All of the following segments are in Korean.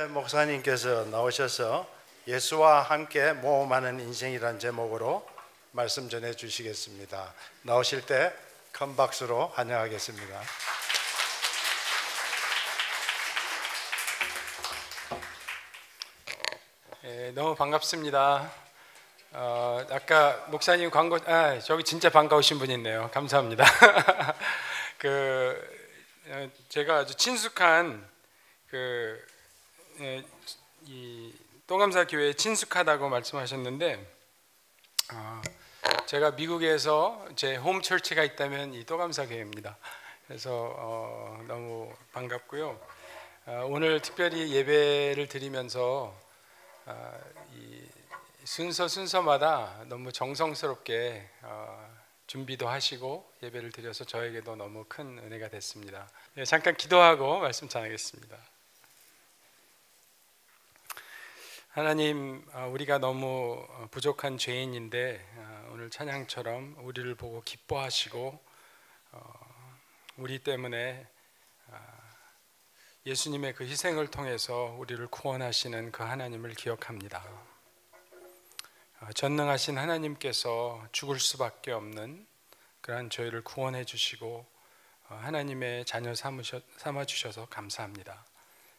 목사님께서 나오셔서 예수와 함께 모험하는 인생이란 제목으로 말씀 전해 주시겠습니다. 나오실 때 큰 박수로 환영하겠습니다. 너무 반갑습니다. 아까 목사님 광고, 저기 진짜 반가우신 분이 있네요. 감사합니다. 제가 아주 친숙한 이 또감사 교회에 친숙하다고 말씀하셨는데, 제가 미국에서 제 홈 처치가 있다면 이 또감사 교회입니다. 그래서 너무 반갑고요. 오늘 특별히 예배를 드리면서 이 순서마다 너무 정성스럽게 준비도 하시고 예배를 드려서 저에게도 너무 큰 은혜가 됐습니다. 잠깐 기도하고 말씀 전하겠습니다. 하나님, 우리가 너무 부족한 죄인인데 오늘 찬양처럼 우리를 보고 기뻐하시고 우리 때문에 예수님의 그 희생을 통해서 우리를 구원하시는 그 하나님을 기억합니다. 전능하신 하나님께서 죽을 수밖에 없는 그러한 저희를 구원해 주시고 하나님의 자녀 삼아 주셔서 감사합니다.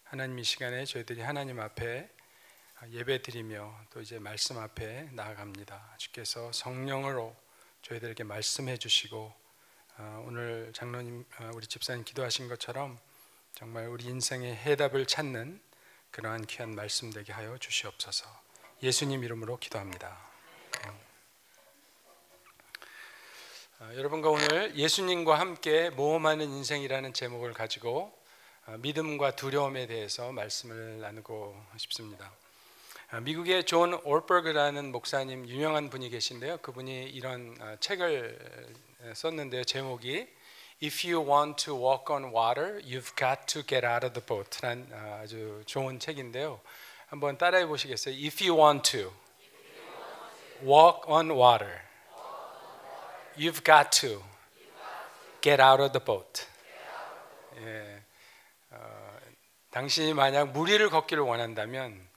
하나님, 이 시간에 저희들이 하나님 앞에 예배드리며 또 이제 말씀 앞에 나아갑니다. 주께서 성령으로 저희들에게 말씀해 주시고 오늘 장로님, 우리 집사님 기도하신 것처럼 정말 우리 인생의 해답을 찾는 그러한 귀한 말씀 되게 하여 주시옵소서. 예수님 이름으로 기도합니다. 여러분과 오늘 예수님과 함께 모험하는 인생이라는 제목을 가지고 믿음과 두려움에 대해서 말씀을 나누고 싶습니다. 미국의 존 올버그라는 목사님, 유명한 분이 계신데요. 그분이 이런 책을 썼는데요. 제목이 If you want to walk on water, you've got to get out of the boat 라는 아주 좋은 책인데요. 한번 따라해 보시겠어요? If you want to walk on water, you've got to get out of the boat. 예, 당신이 만약 물 위를 걷기를 원한다면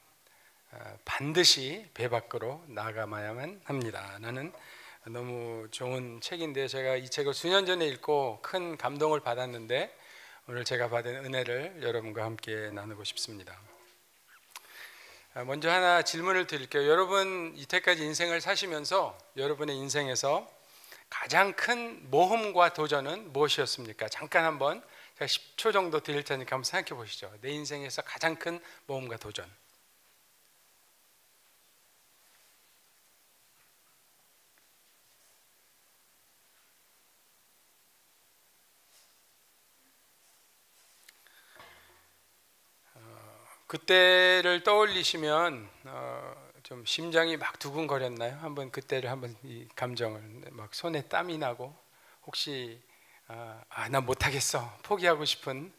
반드시 배 밖으로 나가야만 합니다. 나는 너무 좋은 책인데, 제가 이 책을 수년 전에 읽고 큰 감동을 받았는데 오늘 제가 받은 은혜를 여러분과 함께 나누고 싶습니다. 먼저 하나 질문을 드릴게요. 여러분, 이때까지 인생을 사시면서 여러분의 인생에서 가장 큰 모험과 도전은 무엇이었습니까? 잠깐 한번 제가 10초 정도 드릴 테니까 한번 생각해 보시죠. 내 인생에서 가장 큰 모험과 도전. 그때를 떠올리시면 좀 심장이 막 두근거렸나요? 한번 그때를 한번 이 감정을, 막 손에 땀이 나고 혹시 나 못하겠어, 포기하고 싶은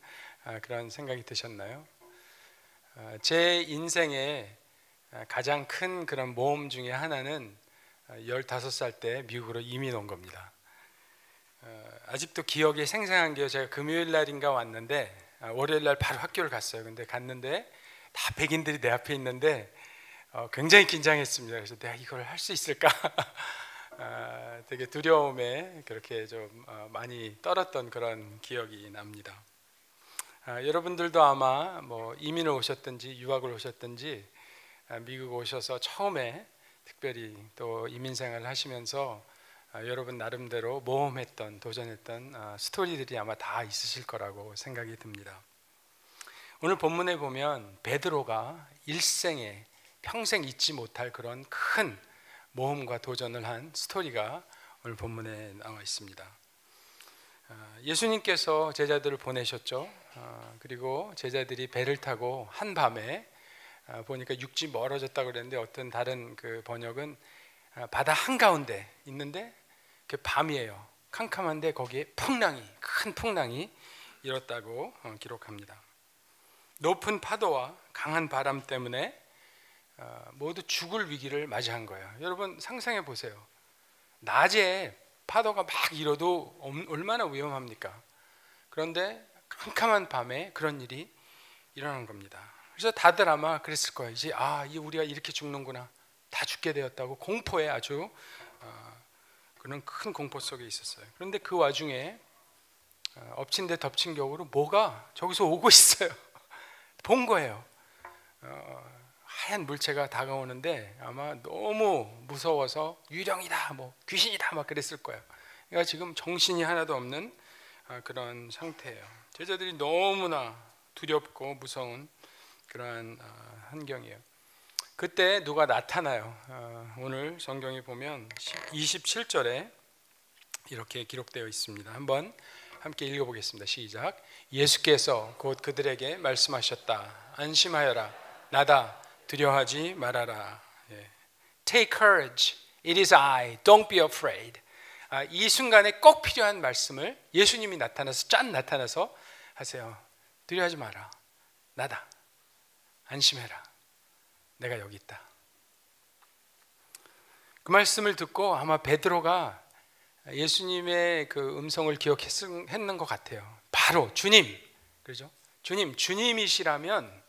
그런 생각이 드셨나요? 제 인생의 가장 큰 그런 모험 중에 하나는 15살 때 미국으로 이민 온 겁니다. 아직도 기억이 생생한 게요. 제가 금요일 날인가 왔는데 월요일 날 바로 학교를 갔어요. 근데 갔는데 다 백인들이 내 앞에 있는데 굉장히 긴장했습니다. 그래서 내가 이걸 할 수 있을까? 되게 두려움에 그렇게 좀 많이 떨었던 그런 기억이 납니다. 여러분들도 아마 뭐 이민을 오셨든지 유학을 오셨든지 미국 오셔서 처음에 특별히 또 이민 생활을 하시면서 여러분 나름대로 모험했던, 도전했던 스토리들이 아마 다 있으실 거라고 생각이 듭니다. 오늘 본문에 보면 베드로가 일생에 평생 잊지 못할 그런 큰 모험과 도전을 한 스토리가 오늘 본문에 나와 있습니다. 예수님께서 제자들을 보내셨죠. 그리고 제자들이 배를 타고 한밤에 보니까 육지 멀어졌다고 그랬는데, 어떤 다른 그 번역은 바다 한가운데 있는데 그 밤이에요. 캄캄한데 거기에 큰 풍랑이 일었다고 기록합니다. 높은 파도와 강한 바람 때문에 모두 죽을 위기를 맞이한 거예요. 여러분 상상해 보세요. 낮에 파도가 막 일어도 얼마나 위험합니까? 그런데 캄캄한 밤에 그런 일이 일어난 겁니다. 그래서 다들 아마 그랬을 거예요. 이제 우리가 이렇게 죽는구나, 다 죽게 되었다고 공포에 아주 그런 큰 공포 속에 있었어요. 그런데 그 와중에 엎친 데 덮친 격으로 뭐가 저기서 오고 있어요. 본 거예요. 하얀 물체가 다가오는데 아마 너무 무서워서 유령이다, 뭐 귀신이다 막 그랬을 거예요. 그러니까 지금 정신이 하나도 없는 그런 상태예요. 제자들이 너무나 두렵고 무서운 그러한 환경이에요. 그때 누가 나타나요. 오늘 성경에 보면 27절에 이렇게 기록되어 있습니다. 한번 함께 읽어보겠습니다. 시작. 예수께서 곧 그들에게 말씀하셨다. 안심하여라. 나다. 두려워하지 말아라. Take courage. It is I. Don't be afraid. 이 순간에 꼭 필요한 말씀을 예수님이 나타나서 하세요. 두려워하지 마라. 나다. 안심해라. 내가 여기 있다. 그 말씀을 듣고 아마 베드로가 예수님의 그 음성을 기억했는 것 같아요. 바로 주님, 그렇죠? 주님이시라면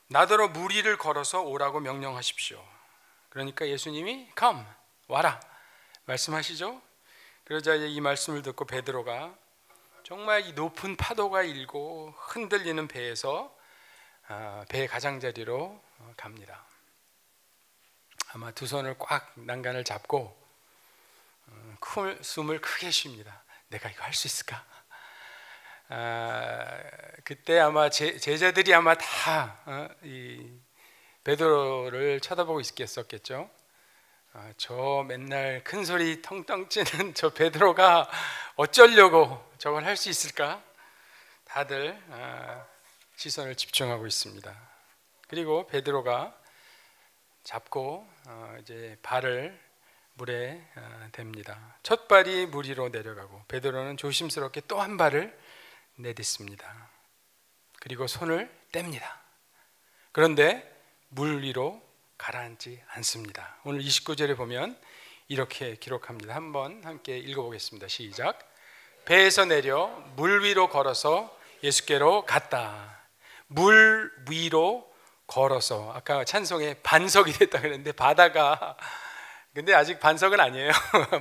나더러 물 위를 걸어서 오라고 명령하십시오. 그러니까 예수님이 come, 와라 말씀하시죠. 그러자 이 말씀을 듣고 베드로가 정말 이 높은 파도가 일고 흔들리는 배에서 배의 가장자리로 갑니다. 아마 두 손을 꽉 난간을 잡고 숨을 크게 쉽니다. 내가 이거 할 수 있을까? 그때 아마 제자들이 아마 다 이 베드로를 쳐다보고 있겠죠. 저 맨날 큰 소리 텅텅 찌는 저 베드로가 어쩌려고 저걸 할 수 있을까? 다들 시선을 집중하고 있습니다. 그리고 베드로가 잡고 이제 발을 물에 댑니다. 첫 발이 물 위로 내려가고 베드로는 조심스럽게 또 한 발을 내딛습니다. 그리고 손을 뗍니다. 그런데 물 위로 가라앉지 않습니다. 오늘 29절에 보면 이렇게 기록합니다. 한번 함께 읽어보겠습니다. 시작. 배에서 내려 물 위로 걸어서 예수께로 갔다. 물 위로 걸어서, 아까 찬송에 반석이 됐다 그랬는데 바다가, 근데 아직 반석은 아니에요.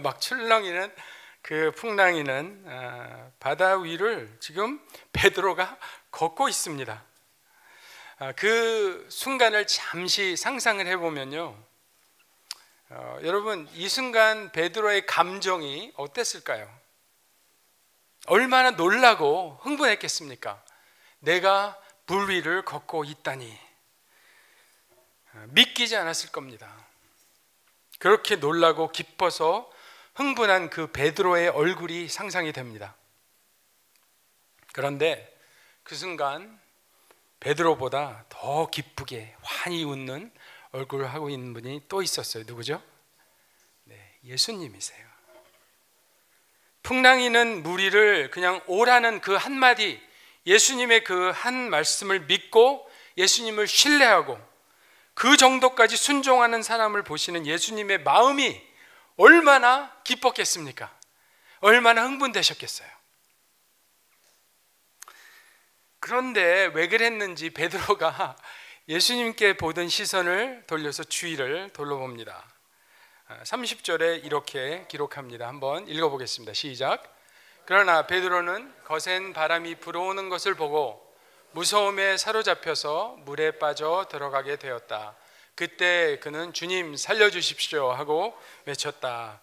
막 출렁이는 그 풍랑이는 바다 위를 지금 베드로가 걷고 있습니다. 그 순간을 잠시 상상을 해보면요, 여러분 이 순간 베드로의 감정이 어땠을까요? 얼마나 놀라고 흥분했겠습니까? 내가 물 위를 걷고 있다니. 믿기지 않았을 겁니다. 그렇게 놀라고 기뻐서 흥분한 그 베드로의 얼굴이 상상이 됩니다. 그런데 그 순간 베드로보다 더 기쁘게 환히 웃는 얼굴을 하고 있는 분이 또 있었어요. 누구죠? 네, 예수님이세요. 풍랑이는 물 위를 그냥 오라는 그 한마디, 예수님의 그 한 말씀을 믿고 예수님을 신뢰하고 그 정도까지 순종하는 사람을 보시는 예수님의 마음이 얼마나 기뻤겠습니까? 얼마나 흥분되셨겠어요? 그런데 왜 그랬는지 베드로가 예수님께 보던 시선을 돌려서 주위를 둘러봅니다. 30절에 이렇게 기록합니다. 한번 읽어보겠습니다. 시작. 그러나 베드로는 거센 바람이 불어오는 것을 보고 무서움에 사로잡혀서 물에 빠져 들어가게 되었다. 그때 그는 주님 살려주십시오 하고 외쳤다.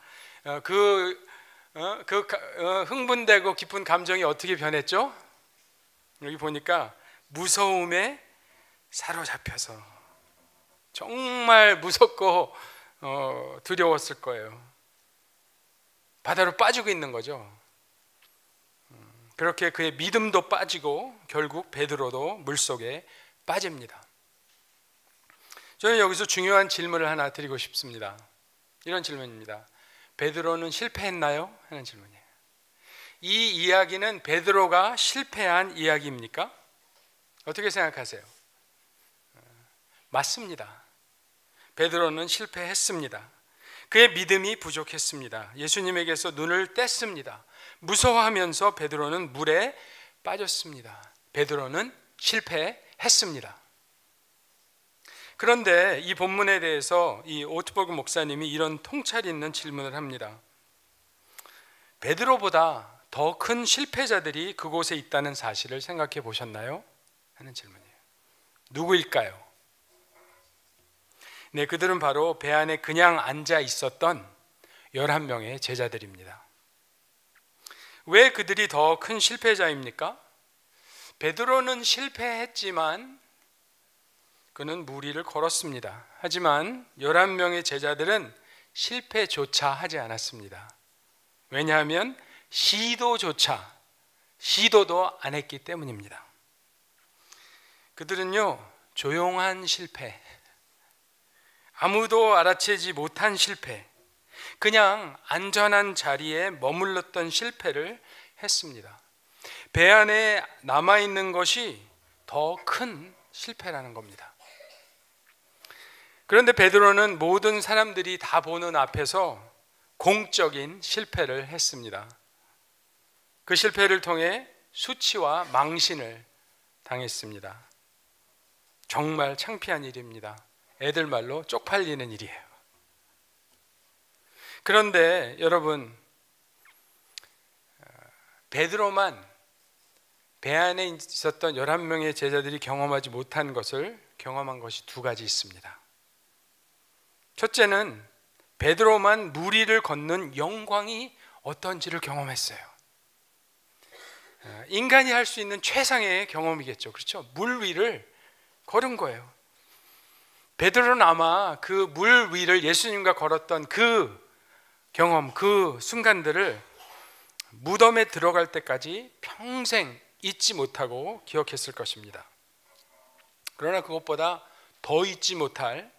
흥분되고 기쁜 감정이 어떻게 변했죠? 여기 보니까 무서움에 사로잡혀서, 정말 무섭고 두려웠을 거예요. 바다로 빠지고 있는 거죠. 그렇게 그의 믿음도 빠지고 결국 베드로도 물속에 빠집니다. 저는 여기서 중요한 질문을 하나 드리고 싶습니다. 이런 질문입니다. 베드로는 실패했나요? 하는 질문이에요. 이 이야기는 베드로가 실패한 이야기입니까? 어떻게 생각하세요? 맞습니다. 베드로는 실패했습니다. 그의 믿음이 부족했습니다. 예수님에게서 눈을 뗐습니다. 무서워하면서 베드로는 물에 빠졌습니다. 베드로는 실패했습니다. 했습니다. 그런데 이 본문에 대해서 이 오트버그 목사님이 이런 통찰 있는 질문을 합니다. 베드로보다 더 큰 실패자들이 그곳에 있다는 사실을 생각해 보셨나요? 하는 질문이에요. 누구일까요? 네, 그들은 바로 배 안에 그냥 앉아 있었던 11명의 제자들입니다. 왜 그들이 더 큰 실패자입니까? 베드로는 실패했지만 그는 무리를 걸었습니다. 하지만 11명의 제자들은 실패조차 하지 않았습니다. 왜냐하면 시도도 안 했기 때문입니다. 그들은요, 조용한 실패, 아무도 알아채지 못한 실패, 그냥 안전한 자리에 머물렀던 실패를 했습니다. 배 안에 남아있는 것이 더 큰 실패라는 겁니다. 그런데 베드로는 모든 사람들이 다 보는 앞에서 공적인 실패를 했습니다. 그 실패를 통해 수치와 망신을 당했습니다. 정말 창피한 일입니다. 애들 말로 쪽팔리는 일이에요. 그런데 여러분, 베드로만 배 안에 있었던 11명의 제자들이 경험하지 못한 것을 경험한 것이 두 가지 있습니다. 첫째는 베드로만 무리를 걷는 영광이 어떤지를 경험했어요. 인간이 할 수 있는 최상의 경험이겠죠. 그렇죠? 물 위를 걸은 거예요. 베드로는 아마 그 물 위를 예수님과 걸었던 그 경험, 그 순간들을 무덤에 들어갈 때까지 평생 잊지 못하고 기억했을 것입니다. 그러나 그것보다 더 잊지 못할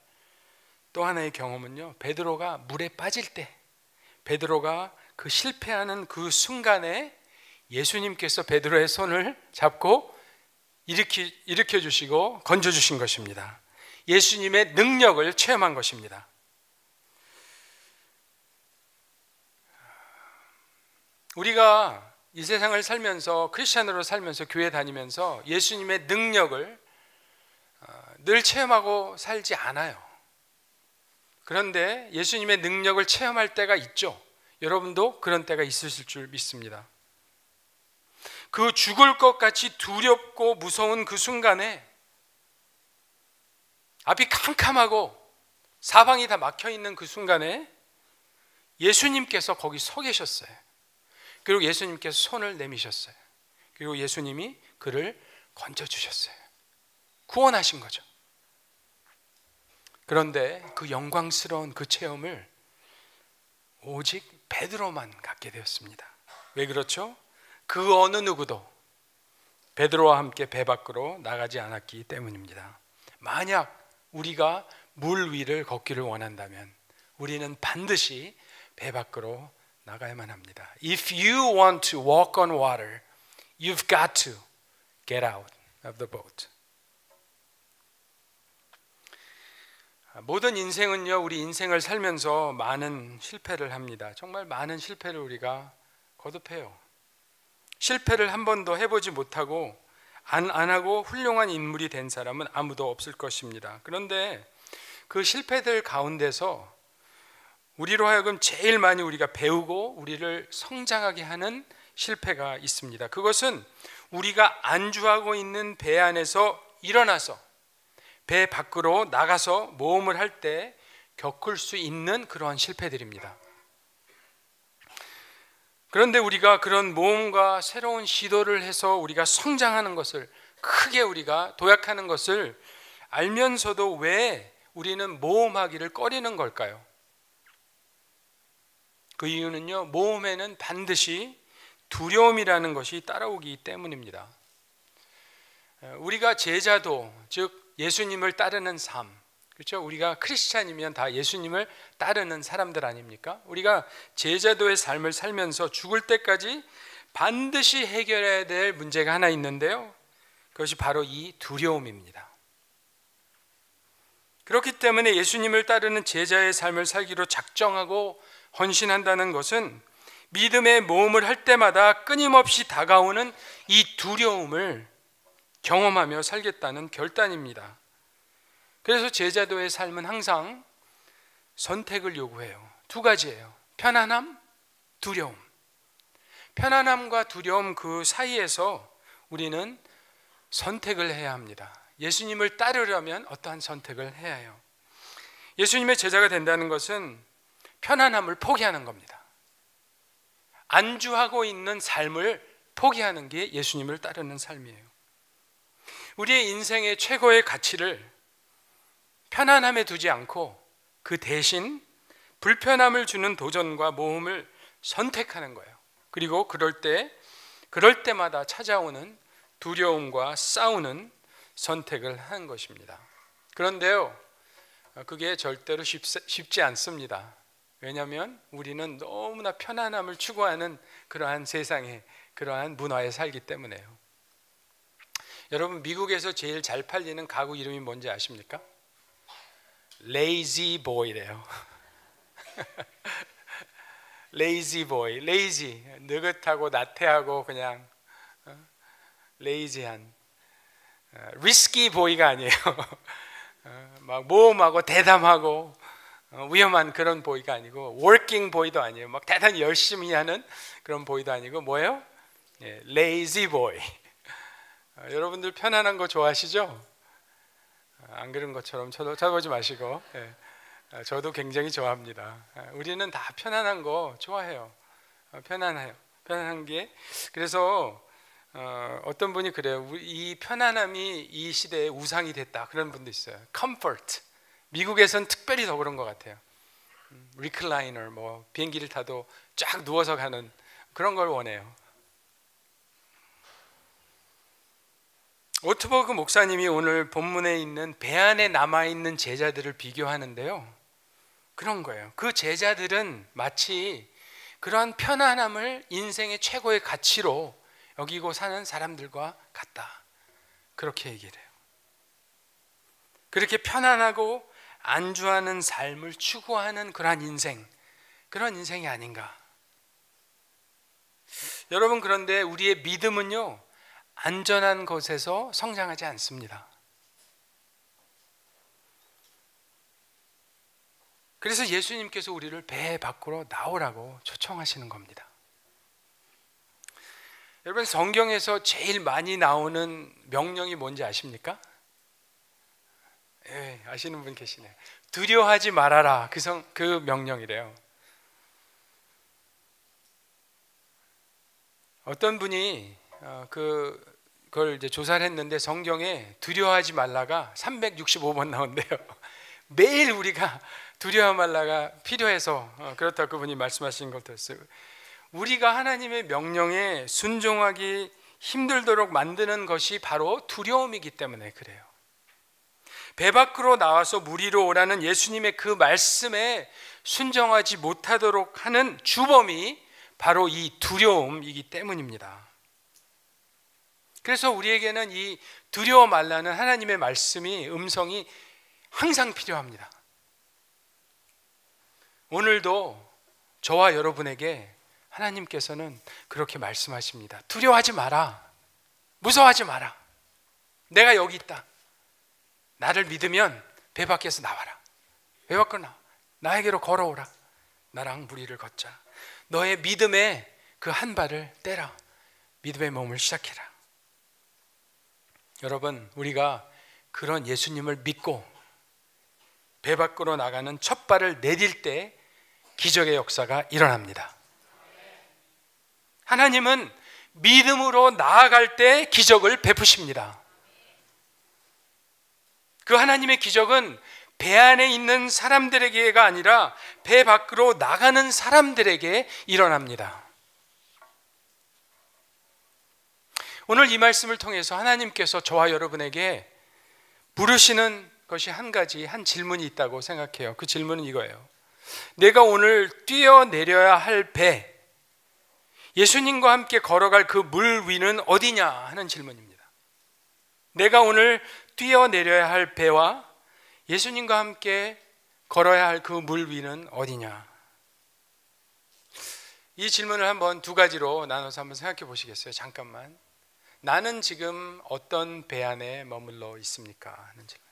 또 하나의 경험은요, 베드로가 물에 빠질 때, 베드로가 그 실패하는 그 순간에 예수님께서 베드로의 손을 잡고 일으켜 주시고 건져 주신 것입니다. 예수님의 능력을 체험한 것입니다. 우리가 이 세상을 살면서, 크리스찬으로 살면서, 교회 다니면서 예수님의 능력을 늘 체험하고 살지 않아요. 그런데 예수님의 능력을 체험할 때가 있죠. 여러분도 그런 때가 있으실 줄 믿습니다. 그 죽을 것 같이 두렵고 무서운 그 순간에 앞이 캄캄하고 사방이 다 막혀 있는 그 순간에 예수님께서 거기 서 계셨어요. 그리고 예수님께서 손을 내미셨어요. 그리고 예수님이 그를 건져주셨어요. 구원하신 거죠. 그런데 그 영광스러운 그 체험을 오직 베드로만 갖게 되었습니다. 왜 그렇죠? 그 어느 누구도 베드로와 함께 배 밖으로 나가지 않았기 때문입니다. 만약 우리가 물 위를 걷기를 원한다면 우리는 반드시 배 밖으로 나가야만 합니다. If you want to walk on water, you've got to get out of the boat. 모든 인생은요, 우리 인생을 살면서 많은 실패를 합니다. 정말 많은 실패를 우리가 거듭해요. 실패를 한 번도 해보지 못하고 안 하고 훌륭한 인물이 된 사람은 아무도 없을 것입니다. 그런데 그 실패들 가운데서 우리로 하여금 제일 많이 우리가 배우고 우리를 성장하게 하는 실패가 있습니다. 그것은 우리가 안주하고 있는 배 안에서 일어나서 배 밖으로 나가서 모험을 할 때 겪을 수 있는 그러한 실패들입니다. 그런데 우리가 그런 모험과 새로운 시도를 해서 우리가 성장하는 것을, 크게 우리가 도약하는 것을 알면서도 왜 우리는 모험하기를 꺼리는 걸까요? 그 이유는요, 모험에는 반드시 두려움이라는 것이 따라오기 때문입니다. 우리가 제자도, 즉 예수님을 따르는 삶, 그렇죠? 우리가 크리스찬이면 다 예수님을 따르는 사람들 아닙니까? 우리가 제자도의 삶을 살면서 죽을 때까지 반드시 해결해야 될 문제가 하나 있는데요, 그것이 바로 이 두려움입니다. 그렇기 때문에 예수님을 따르는 제자의 삶을 살기로 작정하고 헌신한다는 것은 믿음의 모험을 할 때마다 끊임없이 다가오는 이 두려움을 경험하며 살겠다는 결단입니다. 그래서 제자도의 삶은 항상 선택을 요구해요. 두 가지예요. 편안함, 두려움. 편안함과 두려움 그 사이에서 우리는 선택을 해야 합니다. 예수님을 따르려면 어떠한 선택을 해야 해요? 예수님의 제자가 된다는 것은 편안함을 포기하는 겁니다. 안주하고 있는 삶을 포기하는 게 예수님을 따르는 삶이에요. 우리의 인생의 최고의 가치를 편안함에 두지 않고 그 대신 불편함을 주는 도전과 모험을 선택하는 거예요. 그리고 그럴 때마다 찾아오는 두려움과 싸우는 선택을 하는 것입니다. 그런데요, 그게 절대로 쉽지 않습니다. 왜냐하면 우리는 너무나 편안함을 추구하는 그러한 세상에, 그러한 문화에 살기 때문에요. 여러분, 미국에서 제일 잘 팔리는 가구 이름이 뭔지 아십니까? 레이지 보이래요. 레이지 보이, 레이지, 느긋하고 나태하고 그냥 레이지한, 리스키 보이가 아니에요. 막 모험하고 대담하고 위험한 그런 보이가 아니고, 워킹 보이도 아니에요. 막 대단히 열심히 하는 그런 보이도 아니고, 뭐예요? 레이지 보이. 여러분들 편안한 거 좋아하시죠? 안 그런 것처럼 쳐다보지 마시고, 저도 굉장히 좋아합니다. 우리는 다 편안한 거 좋아해요. 편안해요. 편안한 게. 그래서 어떤 분이 그래요. 이 편안함이 이 시대의 우상이 됐다, 그런 분도 있어요. comfort. 미국에선 특별히 더 그런 것 같아요. 리클라이너, 뭐 비행기를 타도 쫙 누워서 가는 그런 걸 원해요. 오트버그 목사님이 오늘 본문에 있는 배 안에 남아있는 제자들을 비교하는데요, 그런 거예요. 그 제자들은 마치 그러한 편안함을 인생의 최고의 가치로 여기고 사는 사람들과 같다, 그렇게 얘기를 해요. 그렇게 편안하고 안주하는 삶을 추구하는 그러한 인생, 그런 인생이 아닌가. 여러분, 그런데 우리의 믿음은요, 안전한 곳에서 성장하지 않습니다. 그래서 예수님께서 우리를 배 밖으로 나오라고 초청하시는 겁니다. 여러분, 성경에서 제일 많이 나오는 명령이 뭔지 아십니까? 아시는 분 계시네요. 두려워하지 말아라, 그 명령이래요. 어떤 분이 그걸 이제 조사를 했는데, 성경에 두려워하지 말라가 365번 나온대요. 매일 우리가 두려워 말라가 필요해서 그렇다고 그분이 말씀하신 걸 들었어요. 우리가 하나님의 명령에 순종하기 힘들도록 만드는 것이 바로 두려움이기 때문에 그래요. 배 밖으로 나와서 물 위로 오라는 예수님의 그 말씀에 순종하지 못하도록 하는 주범이 바로 이 두려움이기 때문입니다. 그래서 우리에게는 이 두려워 말라는 하나님의 말씀이, 음성이 항상 필요합니다. 오늘도 저와 여러분에게 하나님께서는 그렇게 말씀하십니다. 두려워하지 마라. 무서워하지 마라. 내가 여기 있다. 나를 믿으면 배 밖에서 나와라. 배 밖으로 나와. 나에게로 걸어오라. 나랑 물 위를 걷자. 너의 믿음의 그 한 발을 떼라. 믿음의 몸을 시작해라. 여러분, 우리가 그런 예수님을 믿고 배 밖으로 나가는 첫 발을 내딜 때 기적의 역사가 일어납니다. 하나님은 믿음으로 나아갈 때 기적을 베푸십니다. 그 하나님의 기적은 배 안에 있는 사람들에게가 아니라 배 밖으로 나가는 사람들에게 일어납니다. 오늘 이 말씀을 통해서 하나님께서 저와 여러분에게 물으시는 것이 한 가지, 한 질문이 있다고 생각해요. 그 질문은 이거예요. 내가 오늘 뛰어내려야 할 배, 예수님과 함께 걸어갈 그 물 위는 어디냐 하는 질문입니다. 내가 오늘 뛰어내려야 할 배와 예수님과 함께 걸어야 할 그 물 위는 어디냐. 이 질문을 한번 두 가지로 나눠서 한번 생각해 보시겠어요? 잠깐만. 나는 지금 어떤 배 안에 머물러 있습니까? 하는 질문.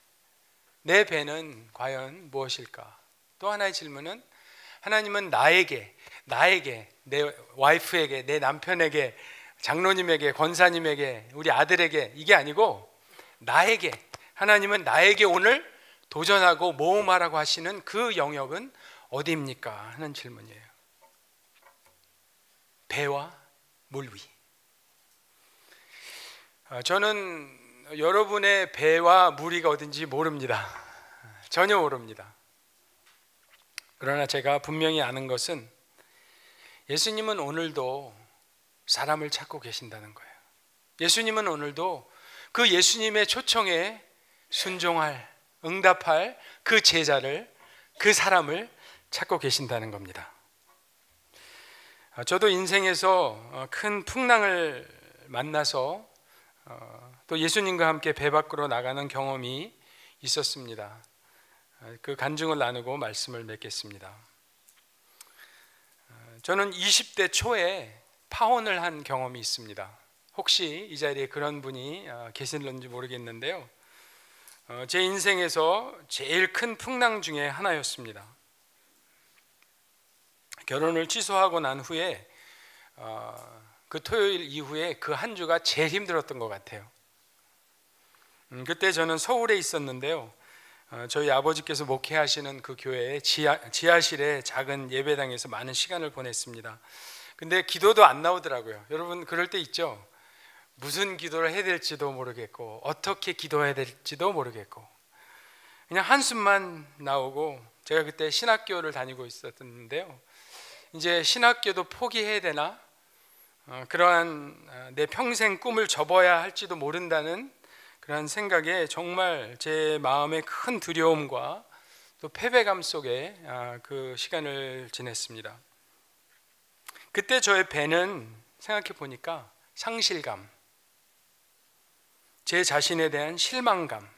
내 배는 과연 무엇일까? 또 하나의 질문은 하나님은 나에게, 내 와이프에게, 내 남편에게, 장로님에게, 권사님에게, 우리 아들에게 이게 아니고 나에게, 하나님은 나에게 오늘 도전하고 모험하라고 하시는 그 영역은 어디입니까? 하는 질문이에요. 배와 물 위. 저는 여러분의 배와 물 위가 어딘지 모릅니다. 전혀 모릅니다. 그러나 제가 분명히 아는 것은 예수님은 오늘도 사람을 찾고 계신다는 거예요. 예수님은 오늘도 그 예수님의 초청에 순종할, 응답할 그 제자를, 그 사람을 찾고 계신다는 겁니다. 저도 인생에서 큰 풍랑을 만나서 또 예수님과 함께 배 밖으로 나가는 경험이 있었습니다. 그 간증을 나누고 말씀을 맺겠습니다. 저는 20대 초에 파혼을 한 경험이 있습니다. 혹시 이 자리에 그런 분이 계실는지 모르겠는데요. 제 인생에서 제일 큰 풍랑 중에 하나였습니다. 결혼을 취소하고 난 후에 그 토요일 이후에 그 한 주가 제일 힘들었던 것 같아요. 그때 저는 서울에 있었는데요. 저희 아버지께서 목회하시는 그 교회의 지하실의 작은 예배당에서 많은 시간을 보냈습니다. 근데 기도도 안 나오더라고요. 여러분 그럴 때 있죠. 무슨 기도를 해야 될지도 모르겠고 어떻게 기도해야 될지도 모르겠고 그냥 한숨만 나오고, 제가 그때 신학교를 다니고 있었는데요. 이제 신학교도 포기해야 되나? 그러한 내 평생 꿈을 접어야 할지도 모른다는 그런 생각에 정말 제 마음에 큰 두려움과 또 패배감 속에 그 시간을 지냈습니다. 그때 저의 배는 생각해 보니까 상실감, 제 자신에 대한 실망감,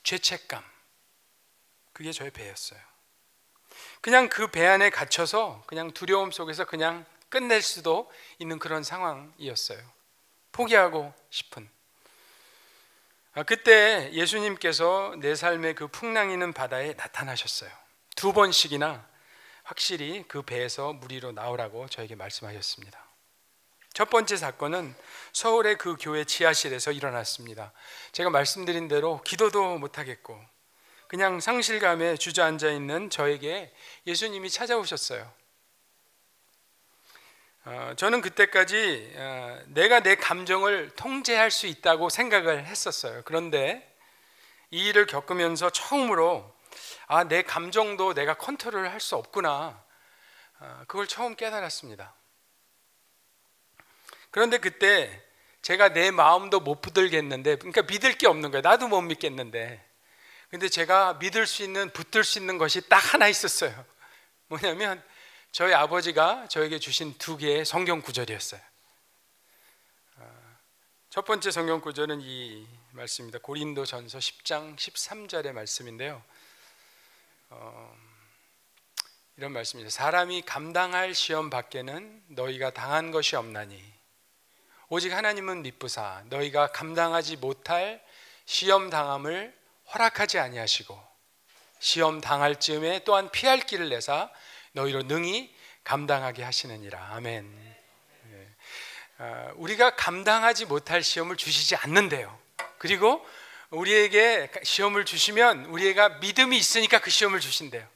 죄책감, 그게 저의 배였어요. 그냥 그 배 안에 갇혀서 그냥 두려움 속에서 그냥 끝낼 수도 있는 그런 상황이었어요. 포기하고 싶은. 그때 예수님께서 내 삶의 그 풍랑이는 바다에 나타나셨어요. 2번씩이나 확실히 그 배에서 물 위로 나오라고 저에게 말씀하셨습니다. 첫 번째 사건은 서울의 그 교회 지하실에서 일어났습니다. 제가 말씀드린 대로 기도도 못하겠고 그냥 상실감에 주저앉아 있는 저에게 예수님이 찾아오셨어요. 저는 그때까지 내가 내 감정을 통제할 수 있다고 생각을 했었어요. 그런데 이 일을 겪으면서 처음으로 내 감정도 내가 컨트롤을 할 수 없구나, 그걸 처음 깨달았습니다. 그런데 그때 제가 내 마음도 못 붙들겠는데, 그러니까 믿을 게 없는 거예요. 나도 못 믿겠는데. 근데 제가 믿을 수 있는, 붙들 수 있는 것이 딱 하나 있었어요. 뭐냐면 저희 아버지가 저에게 주신 2개의 성경 구절이었어요. 첫 번째 성경 구절은 이 말씀입니다. 고린도전서 10장 13절의 말씀인데요. 이런 말씀입니다. 사람이 감당할 시험 밖에는 너희가 당한 것이 없나니 오직 하나님은 미쁘사 너희가 감당하지 못할 시험 당함을 허락하지 아니하시고 시험 당할 즈음에 또한 피할 길을 내사 너희로 능히 감당하게 하시느니라. 아멘. 우리가 감당하지 못할 시험을 주시지 않는데요. 그리고 우리에게 시험을 주시면 우리가 믿음이 있으니까 그 시험을 주신대요.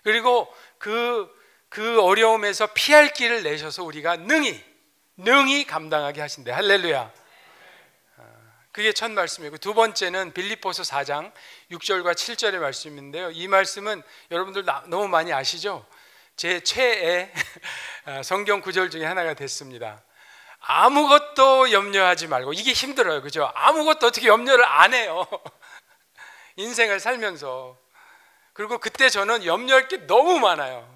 그리고 그 어려움에서 피할 길을 내셔서 우리가 능히 감당하게 하신대요. 할렐루야. 그게 첫 말씀이고, 2번째는 빌립보서 4장 6절과 7절의 말씀인데요. 이 말씀은 여러분들 너무 많이 아시죠? 제 최애 성경 구절 중에 하나가 됐습니다. 아무것도 염려하지 말고. 이게 힘들어요, 그죠? 아무것도 어떻게 염려를 안 해요. 인생을 살면서. 그리고 그때 저는 염려할 게 너무 많아요.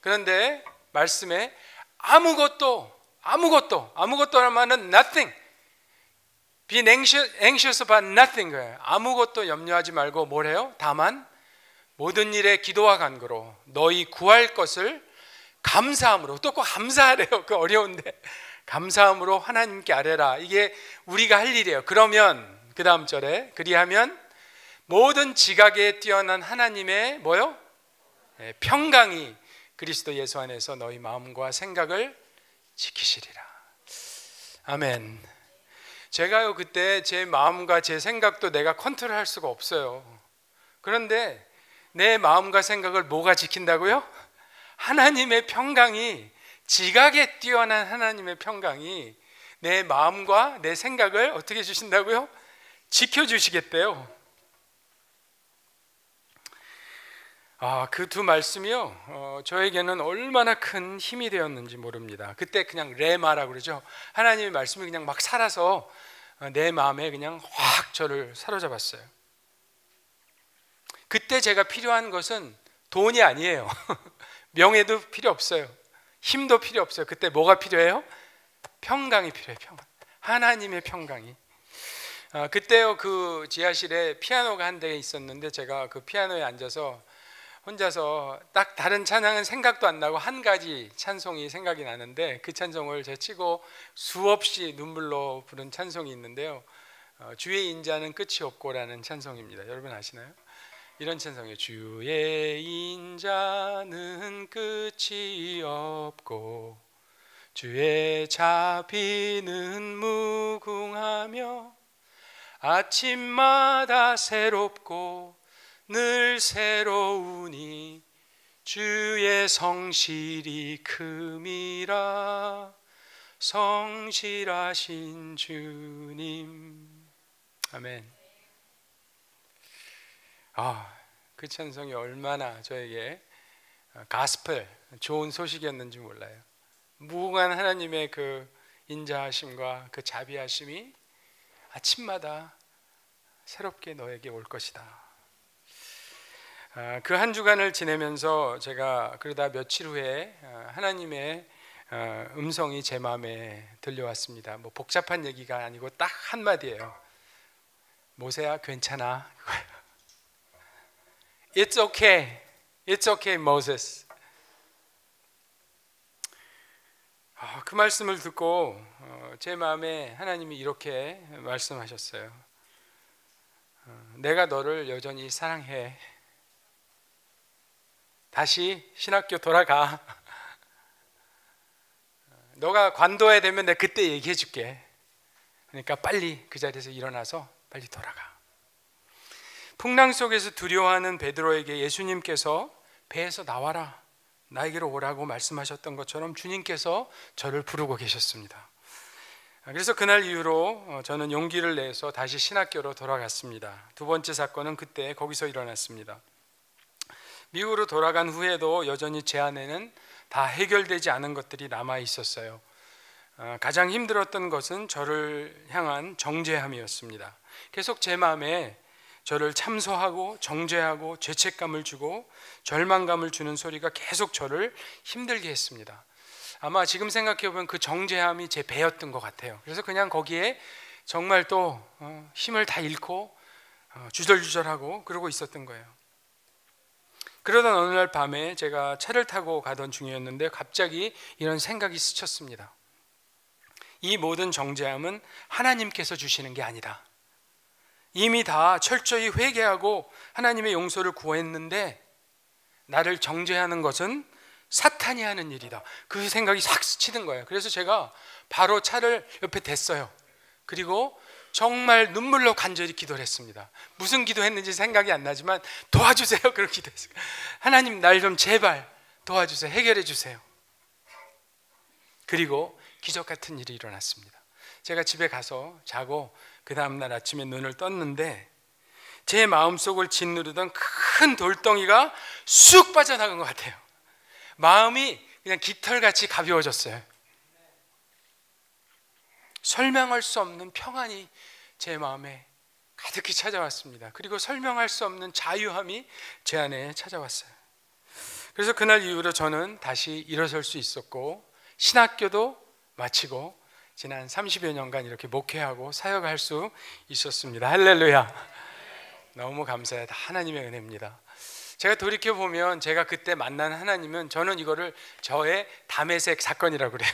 그런데 말씀에 아무것도 하면은 nothing, be anxious about nothing 거예요. 아무것도 염려하지 말고 뭘 해요? 다만 모든 일에 기도와 간구로 너희 구할 것을 감사함으로. 또 꼭 감사하래요. 그 어려운데 감사함으로 하나님께 아뢰라. 이게 우리가 할 일이에요. 그러면 그 다음 절에 그리하면 모든 지각에 뛰어난 하나님의 뭐요? 평강이 그리스도 예수 안에서 너희 마음과 생각을 지키시리라. 아멘. 제가요 그때 제 마음과 제 생각도 내가 컨트롤할 수가 없어요. 그런데 내 마음과 생각을 뭐가 지킨다고요? 하나님의 평강이, 지각에 뛰어난 하나님의 평강이 내 마음과 내 생각을 어떻게 해주신다고요? 지켜주시겠대요. 그 두 말씀이요, 저에게는 얼마나 큰 힘이 되었는지 모릅니다. 그때 그냥 레마라고 그러죠. 하나님의 말씀이 그냥 막 살아서 내 마음에 그냥 확 저를 사로잡았어요. 그때 제가 필요한 것은 돈이 아니에요. 명예도 필요 없어요. 힘도 필요 없어요. 그때 뭐가 필요해요? 평강이 필요해요. 평강. 하나님의 평강이. 그때요 그 지하실에 피아노가 한 대 있었는데 제가 그 피아노에 앉아서 혼자서 딱 다른 찬양은 생각도 안 나고 한 가지 찬송이 생각이 나는데 그 찬송을 제가 치고 수없이 눈물로 부른 찬송이 있는데요, 주의 인자는 끝이 없고라는 찬송입니다. 여러분 아시나요? 이런 찬송이에요. 주의 인자는 끝이 없고 주의 자비는 무궁하며 아침마다 새롭고 늘 새로우니 주의 성실이 큼이라. 성실하신 주님. 아멘. 그 찬송이 얼마나 저에게 가스펠, 좋은 소식이었는지 몰라요. 무궁한 하나님의 그 인자하심과 그 자비하심이 아침마다 새롭게 너에게 올 것이다. 그 한 주간을 지내면서 제가 그러다 며칠 후에 하나님의 음성이 제 마음에 들려왔습니다. 뭐 복잡한 얘기가 아니고 딱 한마디예요. 모세야 괜찮아. It's okay. It's okay, Moses. 그 말씀을 듣고 제 마음에 하나님이 이렇게 말씀하셨어요. 내가 너를 여전히 사랑해. 다시 신학교 돌아가. 너가 관둬야 되면 내가 그때 얘기해 줄게. 그러니까 빨리 그 자리에서 일어나서 빨리 돌아가. 풍랑 속에서 두려워하는 베드로에게 예수님께서 배에서 나와라, 나에게로 오라고 말씀하셨던 것처럼 주님께서 저를 부르고 계셨습니다. 그래서 그날 이후로 저는 용기를 내서 다시 신학교로 돌아갔습니다. 두 번째 사건은 그때 거기서 일어났습니다. 미국으로 돌아간 후에도 여전히 제 안에는 다 해결되지 않은 것들이 남아 있었어요. 가장 힘들었던 것은 저를 향한 정죄함이었습니다. 계속 제 마음에 저를 참소하고 정죄하고 죄책감을 주고 절망감을 주는 소리가 계속 저를 힘들게 했습니다. 아마 지금 생각해 보면 그 정죄함이 제 배였던 것 같아요. 그래서 그냥 거기에 정말 또 힘을 다 잃고 주절주절하고 그러고 있었던 거예요. 그러던 어느 날 밤에 제가 차를 타고 가던 중이었는데 갑자기 이런 생각이 스쳤습니다. 이 모든 정죄함은 하나님께서 주시는 게 아니다. 이미 다 철저히 회개하고 하나님의 용서를 구했는데 나를 정죄하는 것은 사탄이 하는 일이다. 그 생각이 싹 스치는 거예요. 그래서 제가 바로 차를 옆에 댔어요. 그리고 정말 눈물로 간절히 기도를 했습니다. 무슨 기도했는지 생각이 안 나지만 도와주세요. 그런 기도했어요. 하나님 날 좀 제발 도와주세요. 해결해 주세요. 그리고 기적 같은 일이 일어났습니다. 제가 집에 가서 자고 그 다음날 아침에 눈을 떴는데 제 마음속을 짓누르던 큰 돌덩이가 쑥 빠져나간 것 같아요. 마음이 그냥 깃털같이 가벼워졌어요. 설명할 수 없는 평안이 제 마음에 가득히 찾아왔습니다. 그리고 설명할 수 없는 자유함이 제 안에 찾아왔어요. 그래서 그날 이후로 저는 다시 일어설 수 있었고 신학교도 마치고 지난 30여 년간 이렇게 목회하고 사역할 수 있었습니다. 할렐루야. 너무 감사해요. 다 하나님의 은혜입니다. 제가 돌이켜보면 제가 그때 만난 하나님은 저는 이거를 저의 다메섹 사건이라고 그래요.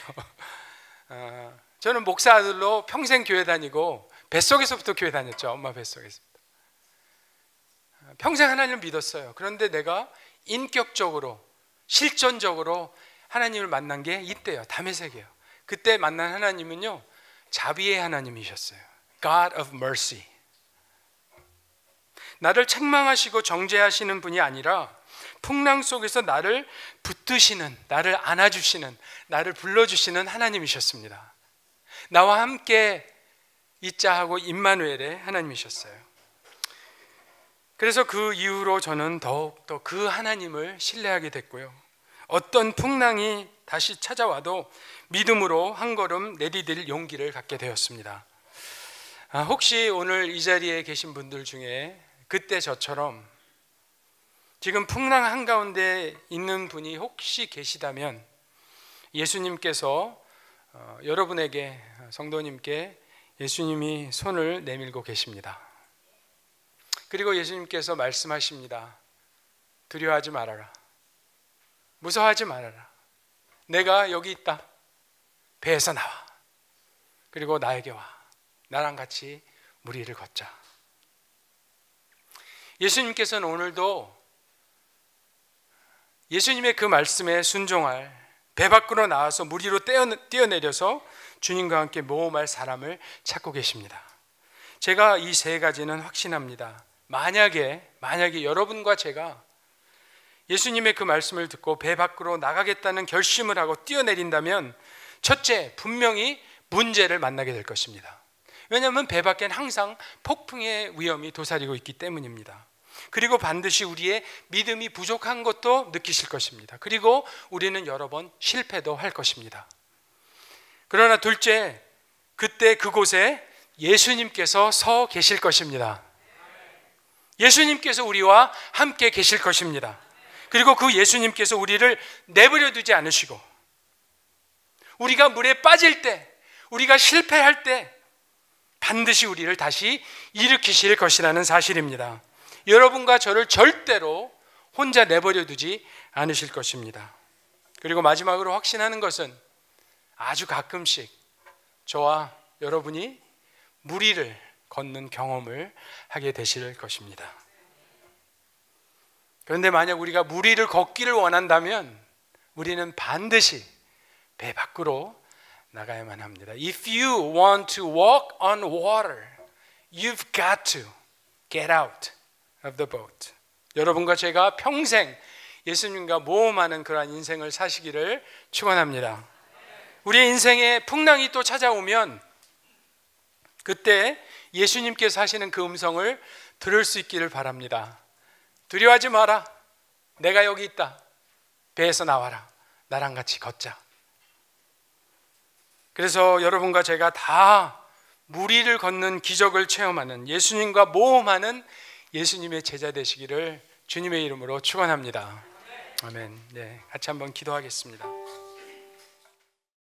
저는 목사 아들로 평생 교회 다니고 뱃속에서부터 교회 다녔죠. 엄마 뱃속에서부터. 평생 하나님을 믿었어요. 그런데 내가 인격적으로 실존적으로 하나님을 만난 게 이때요. 다메섹이에요. 그때 만난 하나님은요, 자비의 하나님이셨어요. God of mercy. 나를 책망하시고 정죄하시는 분이 아니라 풍랑 속에서 나를 붙드시는, 나를 안아주시는, 나를 불러주시는 하나님이셨습니다. 나와 함께 있자 하고 임마누엘의 하나님이셨어요. 그래서 그 이후로 저는 더욱더 그 하나님을 신뢰하게 됐고요. 어떤 풍랑이 다시 찾아와도 믿음으로 한 걸음 내디딜 용기를 갖게 되었습니다. 혹시 오늘 이 자리에 계신 분들 중에 그때 저처럼 지금 풍랑 한가운데 있는 분이 혹시 계시다면 예수님께서 여러분에게, 성도님께 예수님이 손을 내밀고 계십니다. 그리고 예수님께서 말씀하십니다. 두려워하지 말아라. 무서워하지 말아라. 내가 여기 있다. 배에서 나와. 그리고 나에게 와. 나랑 같이 물 위를 걷자. 예수님께서는 오늘도 예수님의 그 말씀에 순종할, 배 밖으로 나와서 물 위로 뛰어내려서 주님과 함께 모험할 사람을 찾고 계십니다. 제가 이 세 가지는 확신합니다. 만약에 여러분과 제가 예수님의 그 말씀을 듣고 배 밖으로 나가겠다는 결심을 하고 뛰어내린다면, 첫째, 분명히 문제를 만나게 될 것입니다. 왜냐하면 배 밖엔 항상 폭풍의 위험이 도사리고 있기 때문입니다. 그리고 반드시 우리의 믿음이 부족한 것도 느끼실 것입니다. 그리고 우리는 여러 번 실패도 할 것입니다. 그러나 둘째, 그때 그곳에 예수님께서 서 계실 것입니다. 예수님께서 우리와 함께 계실 것입니다. 그리고 그 예수님께서 우리를 내버려 두지 않으시고, 우리가 물에 빠질 때, 우리가 실패할 때 반드시 우리를 다시 일으키실 것이라는 사실입니다. 여러분과 저를 절대로 혼자 내버려 두지 않으실 것입니다. 그리고 마지막으로 확신하는 것은 아주 가끔씩 저와 여러분이 물 위를 걷는 경험을 하게 되실 것입니다. 그런데 만약 우리가 물 위를 걷기를 원한다면 우리는 반드시 배 밖으로 나가야만 합니다. If you want to walk on water, you've got to get out of the boat. 여러분과 제가 평생 예수님과 모험하는 그러한 인생을 사시기를 축원합니다. 우리의 인생에 풍랑이 또 찾아오면 그때 예수님께서 하시는 그 음성을 들을 수 있기를 바랍니다. 두려워하지 마라. 내가 여기 있다. 배에서 나와라. 나랑 같이 걷자. 그래서 여러분과 제가 다 물 위를 걷는 기적을 체험하는, 예수님과 모험하는 예수님의 제자 되시기를 주님의 이름으로 축원합니다. 아멘. 네, 같이 한번 기도하겠습니다.